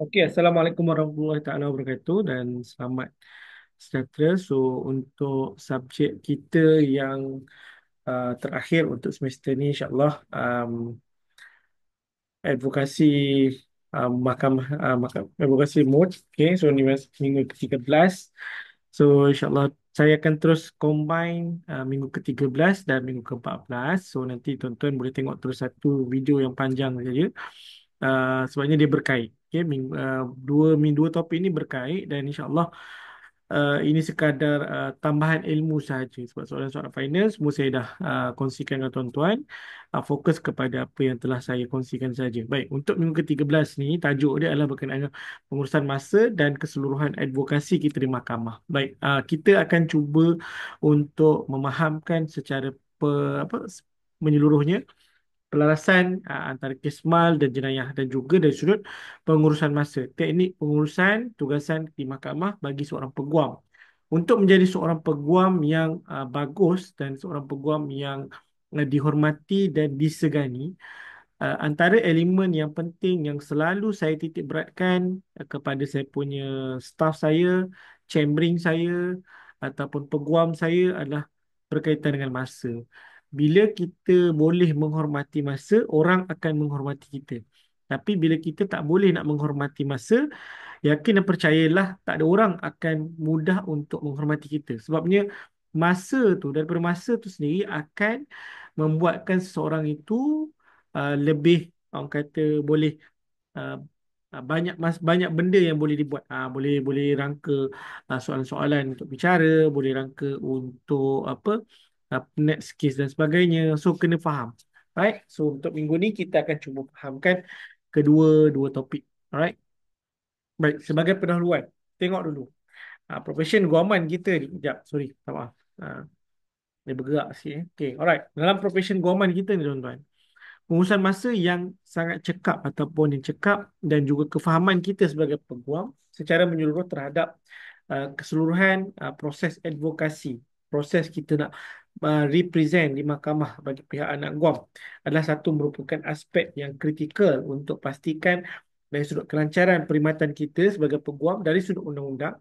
Okey, Assalamualaikum warahmatullahi taala wabarakatuh dan selamat sejahtera. So, untuk subjek kita yang terakhir untuk semester ni insya-Allah advokasi advokasi mood. Okey, so ni minggu ke-13. So, insya-Allah saya akan terus combine minggu ke-13 dan minggu ke-14. So, nanti tuan-tuan boleh tengok terus satu video yang panjang saja. Sebabnya dia berkait. Okay, dua topik ini berkait dan insya-Allah ini sekadar tambahan ilmu sahaja sebab soalan-soalan final semua saya dah kongsikan dengan tuan-tuan. Fokus kepada apa yang telah saya kongsikan saja. Baik, untuk minggu ke-13 ni tajuk dia adalah berkenaan dengan pengurusan masa dan keseluruhan advokasi kita di mahkamah. Baik, kita akan cuba untuk memahamkan secara apa menyeluruhnya pelarasan antara kes mal dan jenayah dan juga dari sudut pengurusan masa. Teknik pengurusan tugasan di mahkamah bagi seorang peguam. Untuk menjadi seorang peguam yang bagus dan seorang peguam yang dihormati dan disegani, antara elemen yang penting yang selalu saya titik beratkan kepada saya punya staff saya, chambering saya ataupun peguam saya adalah berkaitan dengan masa. Bila kita boleh menghormati masa, orang akan menghormati kita. Tapi bila kita tak boleh nak menghormati masa, yakin dan percayalah tak ada orang akan mudah untuk menghormati kita. Sebabnya masa tu, daripada masa tu sendiri akan membuatkan seseorang itu lebih orang kata boleh uh, banyak benda yang boleh dibuat. Boleh boleh rangka soalan-soalan untuk bicara, boleh rangka untuk apa next case dan sebagainya. So kena faham. Right? So untuk minggu ni kita akan cuba fahamkan kedua-dua topik. Alright? Baik, sebagai pendahuluan, tengok dulu. Profession guaman kita ni. Sekejap, sorry, tak maaf. Ah, dia bergerak sikit. Okay, alright. Dalam profession guaman kita ni tuan-tuan, pengurusan masa yang sangat cekap ataupun yang cekap dan juga kefahaman kita sebagai peguam secara menyeluruh terhadap keseluruhan proses advokasi, proses kita nak represent di mahkamah bagi pihak anak guam adalah satu merupakan aspek yang kritikal untuk pastikan dari sudut kelancaran perkhidmatan kita sebagai peguam dari sudut undang-undang.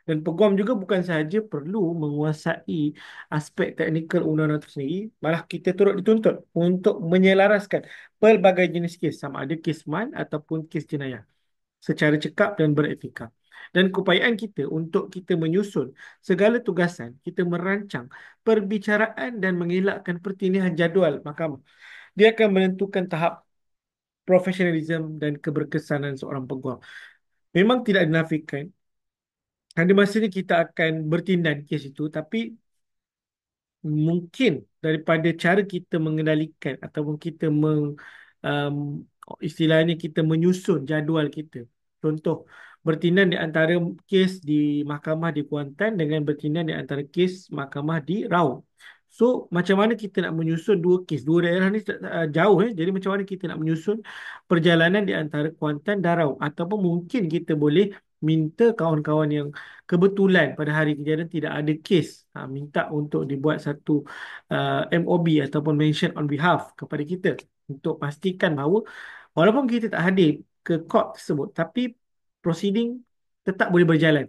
Dan peguam juga bukan sahaja perlu menguasai aspek teknikal undang-undang itu sendiri, malah kita turut dituntut untuk menyelaraskan pelbagai jenis kes, sama ada kes man ataupun kes jenayah, secara cekap dan beretika. Dan keupayaan kita untuk kita menyusun segala tugasan, kita merancang perbicaraan dan mengelakkan pertindihan jadual mahkamah. Dia akan menentukan tahap profesionalism dan keberkesanan seorang peguam. Memang tidak dinafikan ada masanya kita akan bertindak kes itu, tapi mungkin daripada cara kita mengendalikan ataupun kita um, istilahnya kita menyusun jadual kita. Contoh, bertindak di antara kes di mahkamah di Kuantan dengan bertindak di antara kes mahkamah di Rau. So, macam mana kita nak menyusun dua kes? Dua daerah ni jauh. Jadi, macam mana kita nak menyusun perjalanan di antara Kuantan dan Rau? Ataupun mungkin kita boleh minta kawan-kawan yang kebetulan pada hari kejadian tidak ada kes, minta untuk dibuat satu MOB ataupun mention on behalf kepada kita untuk pastikan bahawa walaupun kita tak hadir ke court tersebut, tapi proceeding tetap boleh berjalan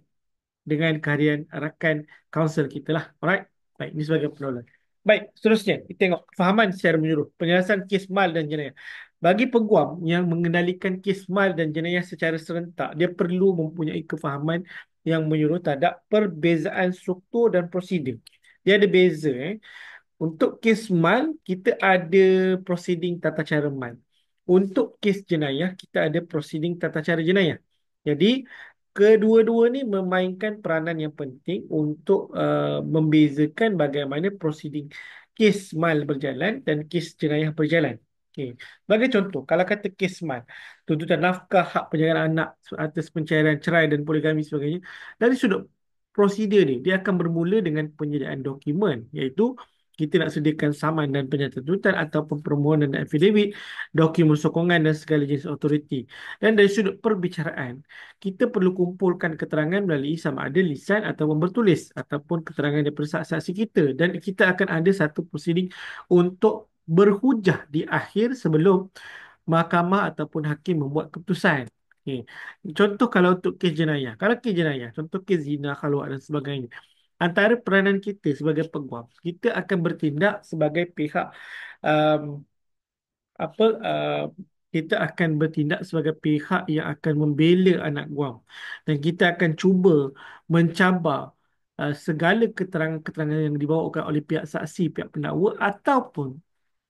dengan kehadiran rakan kaunsil kita lah. Alright? Baik, ini sebagai pendahuluan. Baik, seterusnya kita tengok kefahaman secara menyeluruh penyelesaian kes mal dan jenayah. Bagi peguam yang mengendalikan kes mal dan jenayah secara serentak, dia perlu mempunyai kefahaman yang menyeluruh terhadap perbezaan struktur dan prosedur. Dia ada beza. Untuk kes mal, kita ada proceeding tata cara mal. Untuk kes jenayah, kita ada proceeding tata cara jenayah. Jadi, kedua-dua ni memainkan peranan yang penting untuk membezakan bagaimana proceeding kes mal berjalan dan kes jenayah berjalan. Okey. Sebagai contoh, kalau kata kes mal, tuntutan nafkah, hak penjagaan anak atas pencairan cerai dan poligami sebagainya, dari sudut prosedur ni, dia akan bermula dengan penyediaan dokumen, iaitu kita nak sediakan saman dan pernyataan tuntutan ataupun permohonan dan affidavit, dokumen sokongan dan segala jenis autoriti. Dan dari sudut perbicaraan, kita perlu kumpulkan keterangan melalui sama ada lisan ataupun bertulis ataupun keterangan daripada saksi-saksi kita, dan kita akan ada satu proseeding untuk berhujah di akhir sebelum mahkamah ataupun hakim membuat keputusan. Okey. Contoh kalau untuk kes jenayah. Kalau kes jenayah, contoh kes zina, khaluat dan sebagainya. Antara peranan kita sebagai peguam, kita akan bertindak sebagai pihak um, apa kita akan bertindak sebagai pihak yang akan membela anak guam dan kita akan cuba mencabar segala keterangan-keterangan yang dibawakan oleh pihak saksi, pihak pendakwa ataupun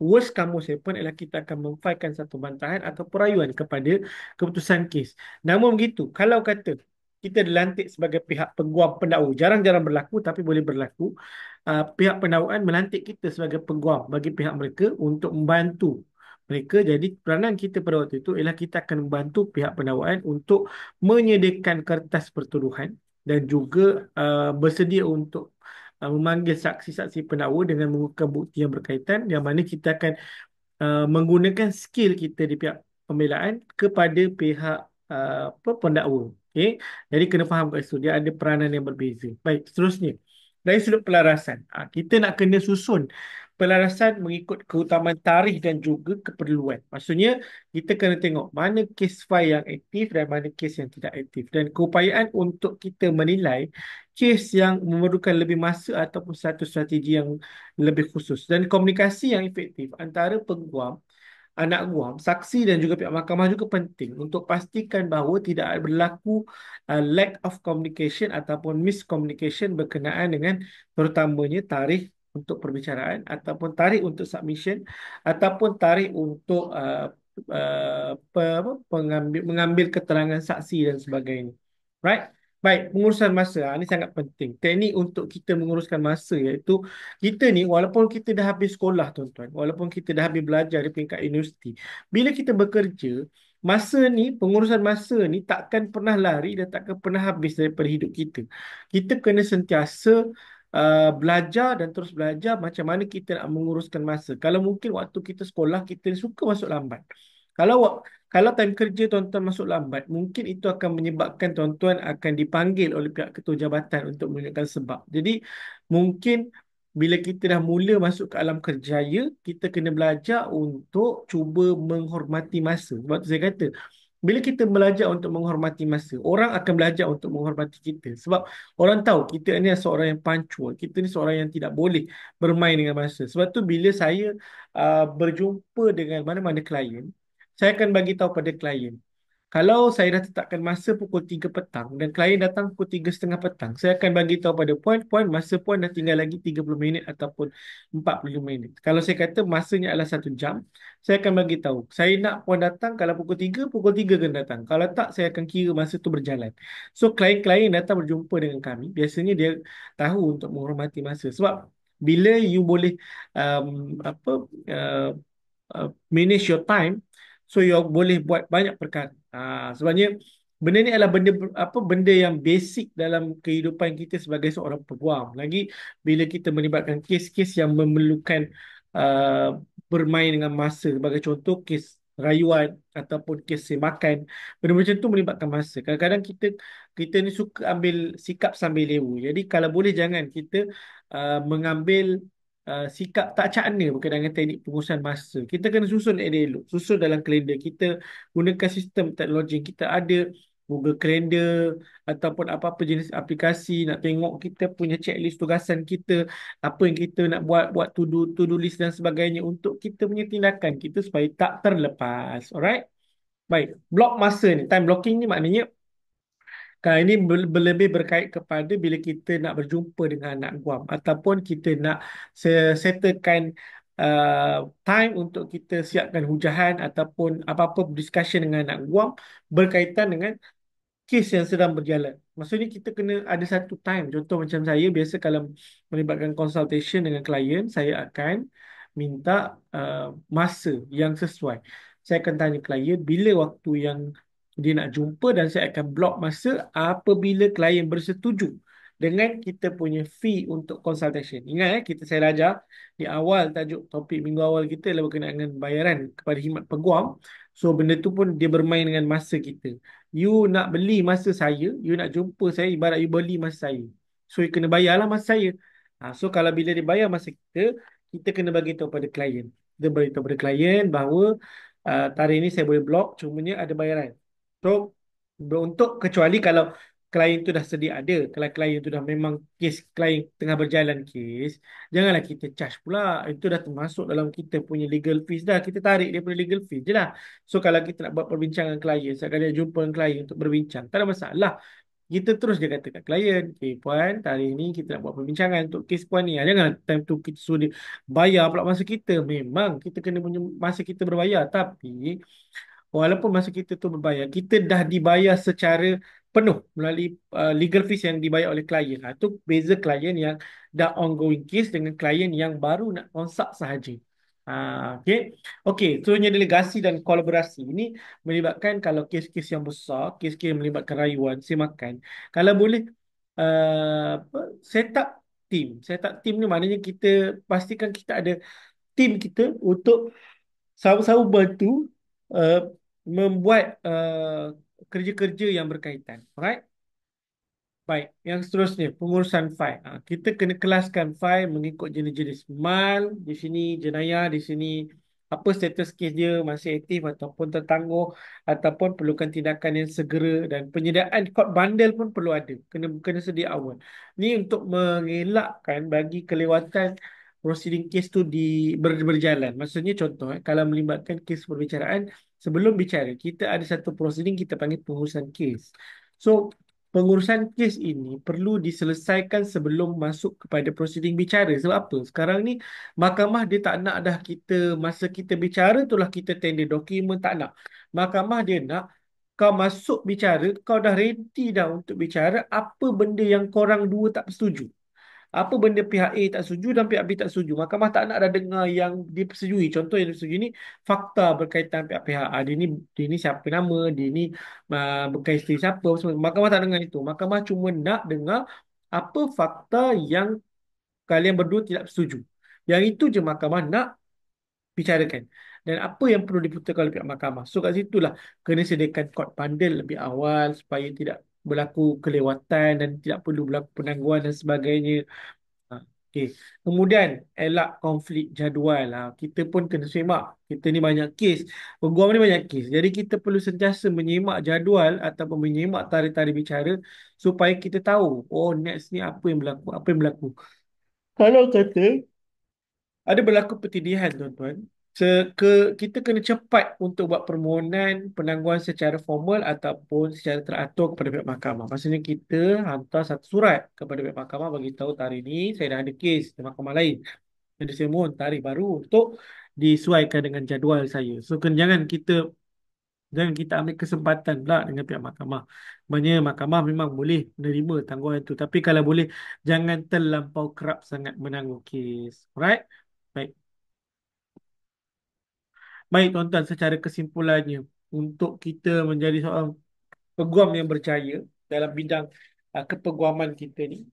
worst kamu saya pun ialah kita akan memfailkan satu bantahan atau perayuan kepada keputusan kes. Namun begitu, kalau kata kita dilantik sebagai pihak peguam pendakwa, jarang-jarang berlaku tapi boleh berlaku. Pihak pendakwaan melantik kita sebagai peguam bagi pihak mereka untuk membantu mereka. Jadi peranan kita pada waktu itu ialah kita akan membantu pihak pendakwaan untuk menyediakan kertas pertuduhan dan juga bersedia untuk memanggil saksi-saksi pendakwa dengan mengukuhkan bukti yang berkaitan yang mana kita akan menggunakan skill kita di pihak pembelaan kepada pihak pendakwa. Okay? Jadi kena faham kat situ dia ada peranan yang berbeza. Baik, seterusnya. Dari sudut pelarasan, kita nak kena susun pelarasan mengikut keutamaan tarikh dan juga keperluan. Maksudnya, kita kena tengok mana kes file yang aktif dan mana kes yang tidak aktif. Dan keupayaan untuk kita menilai kes yang memerlukan lebih masa ataupun satu strategi yang lebih khusus. Dan komunikasi yang efektif antara peguam, anak guam, saksi dan juga pihak mahkamah juga penting untuk pastikan bahawa tidak berlaku lack of communication ataupun miscommunication berkenaan dengan terutamanya tarikh untuk perbicaraan ataupun tarikh untuk submission ataupun tarikh untuk mengambil keterangan saksi dan sebagainya. Right? Baik, pengurusan masa. Ini sangat penting. Teknik untuk kita menguruskan masa iaitu kita ni walaupun kita dah habis sekolah tuan-tuan, walaupun kita dah habis belajar di peringkat universiti, bila kita bekerja, masa ni, pengurusan masa ni takkan pernah lari dan takkan pernah habis daripada hidup kita. Kita kena sentiasa belajar dan terus belajar macam mana kita nak menguruskan masa. Kalau mungkin waktu kita sekolah, kita suka masuk lambat. Kalau kalau time kerja tuan-tuan masuk lambat, mungkin itu akan menyebabkan tuan-tuan akan dipanggil oleh pihak ketua jabatan untuk menunjukkan sebab. Jadi mungkin bila kita dah mula masuk ke alam kerjaya, kita kena belajar untuk cuba menghormati masa. Sebab tu saya kata, bila kita belajar untuk menghormati masa, orang akan belajar untuk menghormati kita. Sebab orang tahu kita ni seorang yang punctual, kita ni seorang yang tidak boleh bermain dengan masa. Sebab tu bila saya berjumpa dengan mana-mana klien, saya akan bagi tahu pada klien. Kalau saya dah tetapkan masa pukul 3 petang dan klien datang pukul 3:30 petang, saya akan bagi tahu pada puan, masa puan dah tinggal lagi 30 minit ataupun 40 minit. Kalau saya kata masanya adalah 1 jam, saya akan bagi tahu. Saya nak puan datang kalau pukul 3 kena datang. Kalau tak, saya akan kira masa tu berjalan. So, klien-klien datang berjumpa dengan kami, biasanya dia tahu untuk menghormati masa. Sebab bila you boleh um, apa uh, manage your time, so you boleh buat banyak perkara. Sebabnya benda ni adalah benda yang basic dalam kehidupan kita sebagai seorang peguam. Lagi bila kita melibatkan kes-kes yang memerlukan uh, bermain dengan masa, sebagai contoh kes rayuan ataupun kes semakan, benda macam tu melibatkan masa. Kadang-kadang kita ni suka ambil sikap sambil lewu. Jadi kalau boleh jangan kita mengambil sikap tak cakna berkaitan dengan teknik pengurusan masa. Kita kena susun elok-elok, susun dalam kalender. Kita gunakan sistem teknologi yang kita ada, Google Calendar ataupun apa-apa jenis aplikasi, nak tengok kita punya checklist tugasan kita, apa yang kita nak buat, buat to-do list dan sebagainya untuk kita punya tindakan kita supaya tak terlepas. Alright? Baik, blok masa ni, time blocking ni maknanya ini lebih berkait kepada bila kita nak berjumpa dengan anak guam ataupun kita nak settlekan time untuk kita siapkan hujahan ataupun apa-apa discussion dengan anak guam berkaitan dengan kes yang sedang berjalan. Maksudnya kita kena ada satu time. Contoh macam saya biasa kalau melibatkan consultation dengan klien, saya akan minta masa yang sesuai. Saya akan tanya klien bila waktu yang dia nak jumpa dan saya akan blok masa apabila klien bersetuju dengan kita punya fee untuk consultation. Ingat saya ajar di awal tajuk topik minggu awal kita adalah berkenaan dengan bayaran kepada khidmat peguam. So benda tu pun dia bermain dengan masa kita. You nak beli masa saya, you nak jumpa saya, ibarat you beli masa saya. So, you kena bayarlah masa saya. So, kalau bila dia bayar masa kita, kita kena bagi tahu pada klien. Kita beritahu pada klien bahawa tarikh ini saya boleh blok, cumanya ada bayaran. So, Untuk kecuali kalau klien tu dah sedia ada, kalau klien tu dah memang kes klien tengah berjalan kes, janganlah kita charge pula. Itu dah termasuk dalam kita punya legal fees dah. Kita tarik daripada legal fees je lah. So kalau kita nak buat perbincangan klien, sekali dia jumpa dengan klien untuk berbincang, tak ada masalah. Kita terus dia kata kat klien, okay puan, hari ni kita nak buat perbincangan untuk kes puan ni. Jangan time tu kita suruh dia bayar pula masa kita. Memang kita kena punya masa kita berbayar. Tapi walaupun masa kita tu berbayar, kita dah dibayar secara penuh melalui legal fees yang dibayar oleh klien. Ha, tu beza klien yang dah ongoing case dengan klien yang baru nak konsak sahaja. Ha, okay. Okay, so nya delegasi dan kolaborasi ini melibatkan kalau kes-kes yang besar, kes-kes yang melibatkan rayuan, semakan. Kalau boleh apa, set up team. Set up team ni maknanya kita pastikan kita ada team kita untuk sama-sama bantu uh, membuat kerja-kerja yang berkaitan. Alright? Baik, yang seterusnya pengurusan fail. Kita kena kelaskan fail mengikut jenis-jenis mal, di sini jenayah, di sini apa status kes dia masih aktif ataupun tertangguh ataupun perlukan tindakan yang segera dan penyediaan court bundle pun perlu ada. Kena kena sedia awal. Ni untuk mengelakkan bagi kelewatan proceeding kes tu berjalan. Maksudnya contoh kalau melibatkan kes perbicaraan sebelum bicara kita ada satu proceeding kita panggil pengurusan kes. So pengurusan kes ini perlu diselesaikan sebelum masuk kepada prosiding bicara. Sebab apa? Sekarang ni mahkamah dia tak nak dah kita masa kita bicara itulah kita tender dokumen tak nak. Mahkamah dia nak kau masuk bicara, kau dah ready dah untuk bicara apa benda yang korang dua tak setuju. Apa benda pihak A tak setuju dan pihak B tak setuju. Mahkamah tak nak dah dengar yang dipersetujui. Contoh yang dipersetujui ni fakta berkaitan pihak-pihak. Dia ni siapa nama, dia ni bukan isteri siapa. Semua. Mahkamah tak dengar itu. Mahkamah cuma nak dengar apa fakta yang kalian berdua tidak setuju. Yang itu je mahkamah nak bicarakan. Dan apa yang perlu diputuskan oleh pihak mahkamah. So kat situlah kena sediakan court bundle lebih awal supaya tidak berlaku kelewatan dan tidak perlu berlaku penangguhan dan sebagainya. Ha, okey. Kemudian elak konflik jadual. Kita pun kena semak. Kita ni banyak kes. Peguam ni banyak kes. Jadi kita perlu sentiasa menyemak jadual ataupun menyemak tarikh-tarikh bicara supaya kita tahu, oh next ni apa yang berlaku, apa yang berlaku. Kalau kata ada berlaku pertidih,an tuan-tuan. Ke, kita kena cepat untuk buat permohonan penangguhan secara formal ataupun secara teratur kepada pihak mahkamah. Maksudnya kita hantar satu surat kepada pihak mahkamah bagi tahu tarikh ini saya dah ada kes di mahkamah lain. Jadi saya mohon tarikh baru untuk disesuaikan dengan jadual saya. So jangan kita ambil kesempatan pula dengan pihak mahkamah. Sebenarnya mahkamah memang boleh menerima tangguhan itu. Tapi kalau boleh jangan terlampau kerap sangat menangguh kes. Alright? Baik. Baik tuan-tuan, secara kesimpulannya, untuk kita menjadi seorang peguam yang berjaya dalam bidang kepeguaman kita ni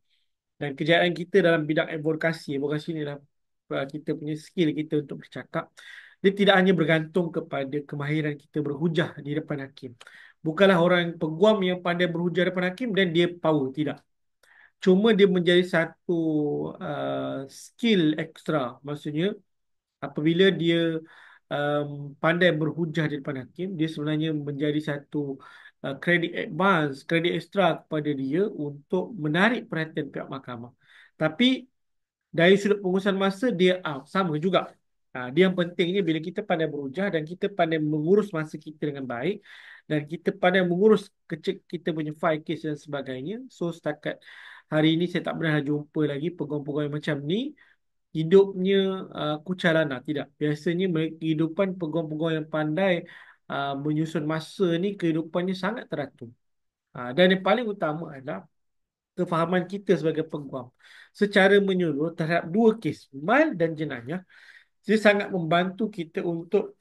dan kejayaan kita dalam bidang advokasi, advokasi ni adalah kita punya skill kita untuk bercakap. Dia tidak hanya bergantung kepada kemahiran kita berhujah di depan hakim. Bukanlah orang peguam yang pandai berhujah di depan hakim dan dia power, tidak. Cuma dia menjadi satu skill ekstra. Maksudnya apabila dia um, pandai berhujah di depan hakim, dia sebenarnya menjadi satu kredit advance, kredit ekstra kepada dia untuk menarik perhatian pihak mahkamah. Tapi dari sudut pengurusan masa, dia out. Sama juga. Dia yang pentingnya bila kita pandai berhujah dan kita pandai mengurus masa kita dengan baik dan kita pandai mengurus kita punya file case dan sebagainya. So setakat hari ini saya tak pernah jumpa lagi peguam-peguam macam ni hidupnya kucalana. Tidak. Biasanya kehidupan peguam-peguam yang pandai menyusun masa ni kehidupannya sangat teratur. Dan yang paling utama adalah kefahaman kita sebagai peguam secara menyeluruh terhadap dua kes, mal dan jenayah. Dia sangat membantu kita untuk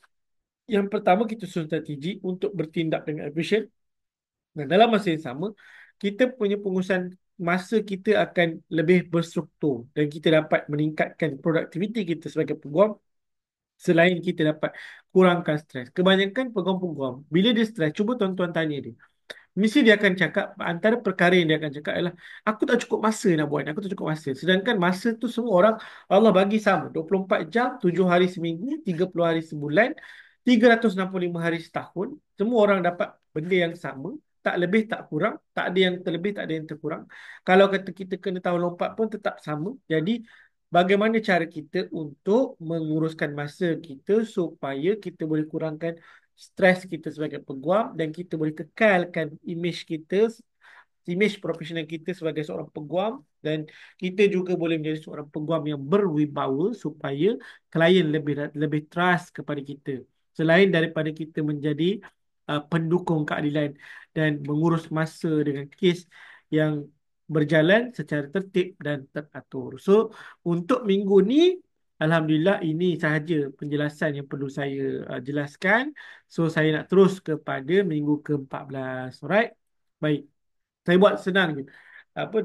yang pertama kita susun strategi untuk bertindak dengan efisien dan dalam masa yang sama kita punya pengurusan masa kita akan lebih berstruktur dan kita dapat meningkatkan produktiviti kita sebagai peguam selain kita dapat kurangkan stres. Kebanyakan peguam-peguam bila dia stres, cuba tuan-tuan tanya dia. Mesti dia akan cakap, antara perkara yang dia akan cakap adalah aku tak cukup masa nak buat ni, aku tak cukup masa. Sedangkan masa tu semua orang Allah bagi sama, 24 jam, 7 hari seminggu, 30 hari sebulan, 365 hari setahun. Semua orang dapat benda yang sama, tak lebih tak kurang, tak ada yang terlebih, tak ada yang terkurang. Kalau kata kita kena tahu lompat pun tetap sama. Jadi bagaimana cara kita untuk menguruskan masa kita supaya kita boleh kurangkan stres kita sebagai peguam dan kita boleh kekalkan image profesional kita sebagai seorang peguam, dan kita juga boleh menjadi seorang peguam yang berwibawa supaya klien lebih trust kepada kita. Selain daripada kita menjadi pendukung keadilan dan mengurus masa dengan kes yang berjalan secara tertib dan teratur. So, untuk minggu ni, Alhamdulillah ini sahaja penjelasan yang perlu saya jelaskan. So, saya nak terus kepada minggu ke-14. Alright? Baik. Saya buat senang je.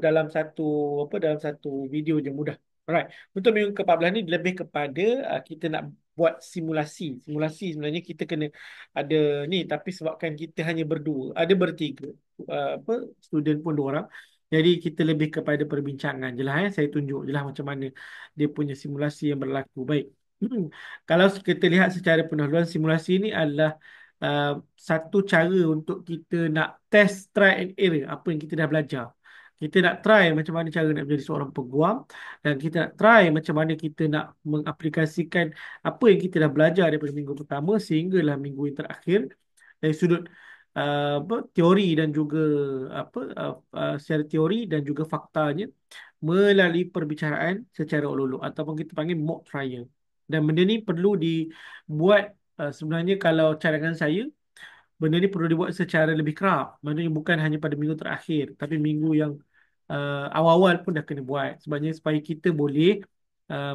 Dalam satu video je, mudah. Alright. Untuk minggu ke-14 ni lebih kepada kita nak buat simulasi. Simulasi sebenarnya kita kena ada ni, tapi sebabkan kita hanya berdua, ada bertiga. Student pun dua orang. Jadi kita lebih kepada perbincangan je lah. Saya tunjuk je lah macam mana dia punya simulasi yang berlaku. Baik. Kalau kita lihat secara pendahuluan, simulasi ini adalah uh, satu cara untuk kita nak test, try and error apa yang kita dah belajar. Kita nak try macam mana cara nak menjadi seorang peguam, dan kita nak try macam mana kita nak mengaplikasikan apa yang kita dah belajar daripada minggu pertama sehinggalah minggu yang terakhir dari sudut teori dan juga secara teori dan juga faktanya melalui perbicaraan secara olok-olok ataupun kita panggil mock trial. Dan benda ni perlu dibuat, sebenarnya kalau cadangan saya, benda ni perlu dibuat secara lebih kerap. Maksudnya bukan hanya pada minggu terakhir, tapi minggu yang awal-awal pun dah kena buat. Sebabnya supaya kita boleh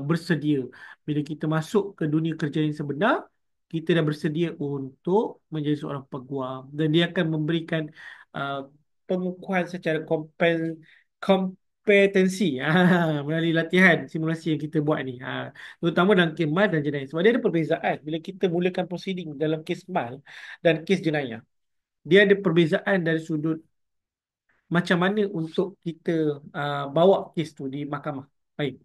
bersedia. Bila kita masuk ke dunia kerja yang sebenar, kita dah bersedia untuk menjadi seorang peguam. Dan dia akan memberikan uh, pengukuhan secara kompetensi melalui latihan simulasi yang kita buat ni. Terutama dalam kes mal dan jenayah. Sebab dia ada perbezaan bila kita mulakan proceeding dalam kes mal dan kes jenayah. Dia ada perbezaan dari sudut macam mana untuk kita bawa kes tu di mahkamah. Baik.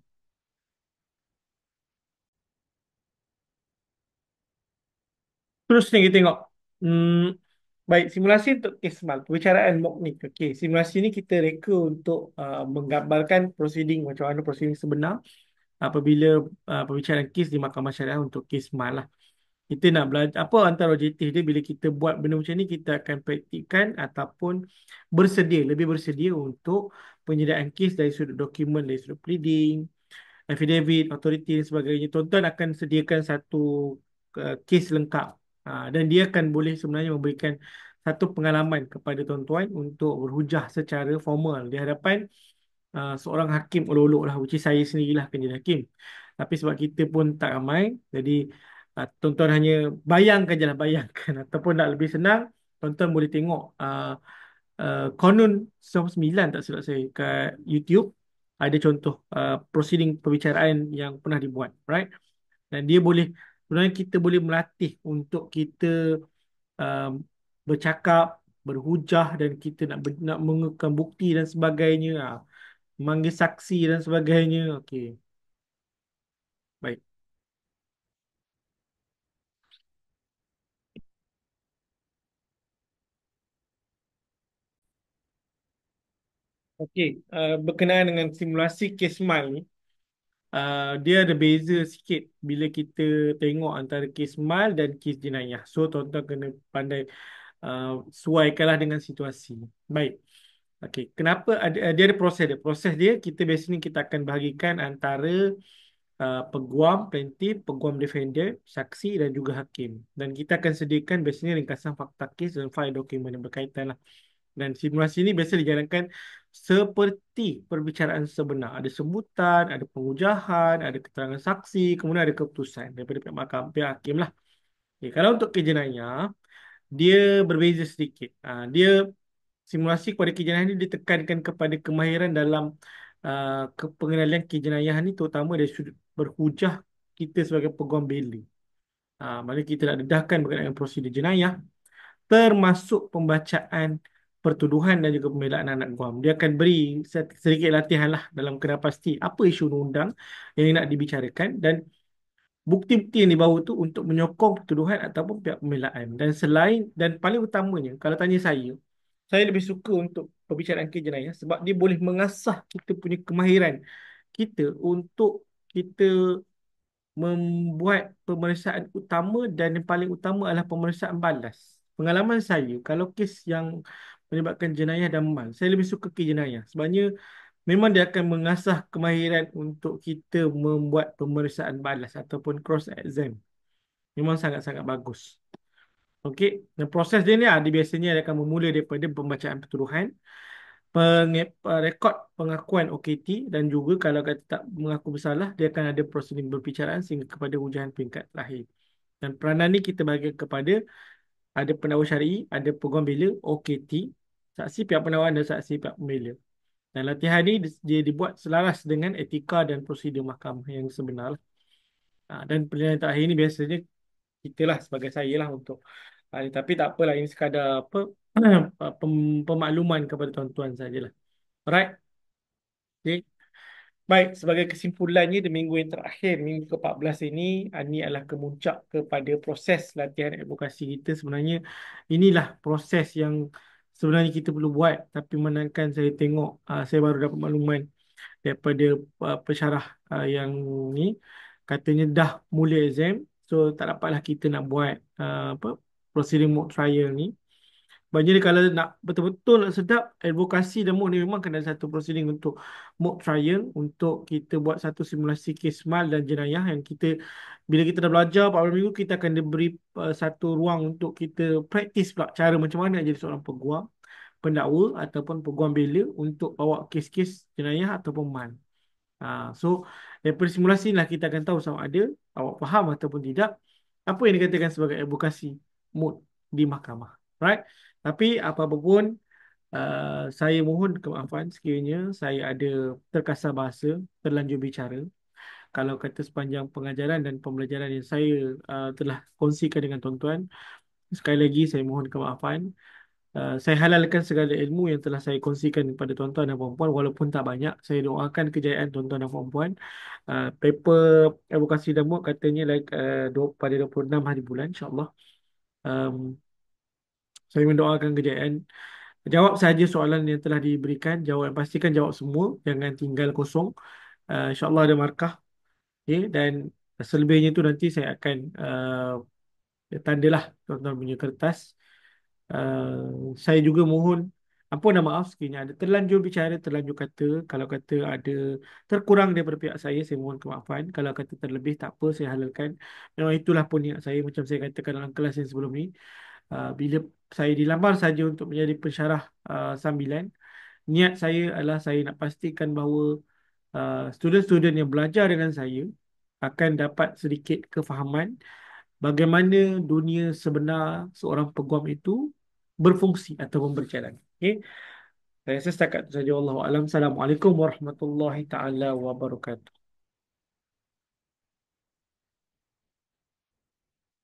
Terus ni kita tengok. Hmm, baik, simulasi untuk kes mal. Perbicaraan mock ni. Okey, simulasi ni kita reka untuk menggambarkan proceeding, macam mana proceeding sebenar apabila perbicaraan kes di mahkamah syariah untuk kes mal lah. Kita nak belajar apa antara objektif dia bila kita buat benda macam ni, kita akan praktikkan ataupun lebih bersedia untuk penyediaan kes dari sudut dokumen, dari sudut pleading, affidavit, authority dan sebagainya. Tuan-tuan akan sediakan satu kes lengkap. Dan dia akan boleh sebenarnya memberikan satu pengalaman kepada tuan-tuan untuk berhujah secara formal di hadapan seorang hakim olok-olok lah, which is saya sendirilah akan jadi hakim. Tapi sebab kita pun tak ramai, jadi tuan-tuan hanya bayangkan je lah, bayangkan. Ataupun nak lebih senang, tuan-tuan boleh tengok Konun 99 tak silap saya kat YouTube. Ada contoh proceeding perbicaraan yang pernah dibuat, right? Dan dia boleh, sebenarnya kita boleh melatih untuk kita um, bercakap, berhujah, dan kita nak mengekang bukti dan sebagainya, manggil saksi dan sebagainya. Okey, baik. Okey, berkenaan dengan simulasi kes mal ni, dia ada beza sikit bila kita tengok antara kes mal dan kes jenayah. So, tuan-tuan kena pandai sesuaikanlah dengan situasi. Baik. Okey, kenapa dia ada proses dia. Proses dia, kita biasanya kita akan bahagikan antara peguam plaintiff, peguam defendant, saksi dan juga hakim. Dan kita akan sediakan biasanya ringkasan fakta kes dan fail dokumen yang berkaitan lah. Dan simulasi ini biasa dijalankan seperti perbicaraan sebenar. Ada sebutan, ada pengujahan, ada keterangan saksi, kemudian ada keputusan daripada pihak mahkamah, pihak hakim lah. Okay, kalau untuk kejenayah, dia berbeza sedikit. Dia simulasi kepada kejenayah ini ditekankan kepada kemahiran dalam pengenalan kejenayah ni, terutama dari sudut berhujah kita sebagai peguam bela. Mana kita nak dedahkan berkaitan dengan prosedur jenayah, termasuk pembacaan pertuduhan dan juga pembelaan anak guam. Dia akan beri sedikit latihan lah dalam kena pasti apa isu undang yang nak dibicarakan dan bukti-bukti yang dibawa tu untuk menyokong pertuduhan ataupun pihak pembelaan. Dan paling utamanya, kalau tanya saya, saya lebih suka untuk perbicaraan kes jenayah sebab dia boleh mengasah kita punya kemahiran kita untuk kita membuat pemeriksaan utama dan yang paling utama adalah pemeriksaan balas. Pengalaman saya, kalau kes yang menyebabkan jenayah dan mal, saya lebih suka kes jenayah. Sebabnya memang dia akan mengasah kemahiran untuk kita membuat pemeriksaan balas ataupun cross exam. Memang sangat-sangat bagus. Okey, dan proses dia ni ada biasanya dia akan bermula daripada pembacaan pertuduhan, rekod pengakuan OKT dan juga kalau kata tak mengaku bersalah, dia akan ada prosedur berbicaraan sehingga kepada ujian peringkat terakhir. Dan peranan ni kita bagi kepada ada pendakwa syar'i, ada peguam bela, OKT, saksi pihak pendakwaan dan saksi pihak pembela. Dan latihan ni dia dibuat selaras dengan etika dan prosedur mahkamah yang sebenar. Dan penilaian terakhir ni biasanya kita lah sebagai saya lah untuk tapi tak apalah ini sekadar apa pemakluman kepada tuan-tuan sajalah. Alright. Okay. Baik, sebagai kesimpulannya di minggu yang terakhir, minggu ke-14 ini adalah kemuncak kepada proses latihan advokasi kita. Sebenarnya inilah proses yang sebenarnya kita perlu buat. Tapi menangkan saya tengok, saya baru dapat makluman daripada pensyarah yang ni, katanya dah mula exam. So, tak dapatlah kita nak buat apa proceeding mock trial ni. Jadi kalau nak betul-betul nak sedap advokasi dan mock ni memang kena ada satu proceeding untuk mock trial untuk kita buat satu simulasi kes mal dan jenayah yang kita bila kita dah belajar 14 minggu kita akan diberi satu ruang untuk kita praktis pula cara macam mana nak jadi seorang peguam, pendakwa ataupun peguam bela untuk bawa kes-kes jenayah ataupun mal. So daripada simulasi lah kita akan tahu sama ada awak faham ataupun tidak apa yang dikatakan sebagai advokasi mood di mahkamah. Right? Tapi apa-apa pun saya mohon kemaafan sekiranya saya ada terkasar bahasa, terlanjur bicara. Kalau kata sepanjang pengajaran dan pembelajaran yang saya telah kongsikan dengan tuan-tuan, sekali lagi saya mohon kemaafan. Saya halalkan segala ilmu yang telah saya kongsikan kepada tuan-tuan dan puan-puan walaupun tak banyak. Saya doakan kejayaan tuan-tuan dan puan-puan. Paper advokasi dan mood katanya pada 26 hari bulan insyaAllah. Um, saya mendoakan kejayaan. Jawab saja soalan yang telah diberikan. Pastikan jawab semua. Jangan tinggal kosong. InsyaAllah ada markah. Okay? Dan selebihnya tu nanti saya akan tandalah tuan-tuan punya kertas. Saya juga mohon ampun dan maaf sekiranya ada terlanjur bicara, terlanjur kata. Kalau kata ada terkurang daripada pihak saya mohon kemaafan. Kalau kata terlebih, tak apa, saya halalkan. Memang itulah pun niat saya, macam saya katakan dalam kelas yang sebelum ni. Bila saya dilamar saja untuk menjadi pensyarah sambilan, niat saya adalah saya nak pastikan bahawa student-student yang belajar dengan saya akan dapat sedikit kefahaman bagaimana dunia sebenar seorang peguam itu berfungsi atau berjalan. Okay? Saya rasa setakat itu saja. Wallahualam. Assalamualaikum warahmatullahi taala wabarakatuh.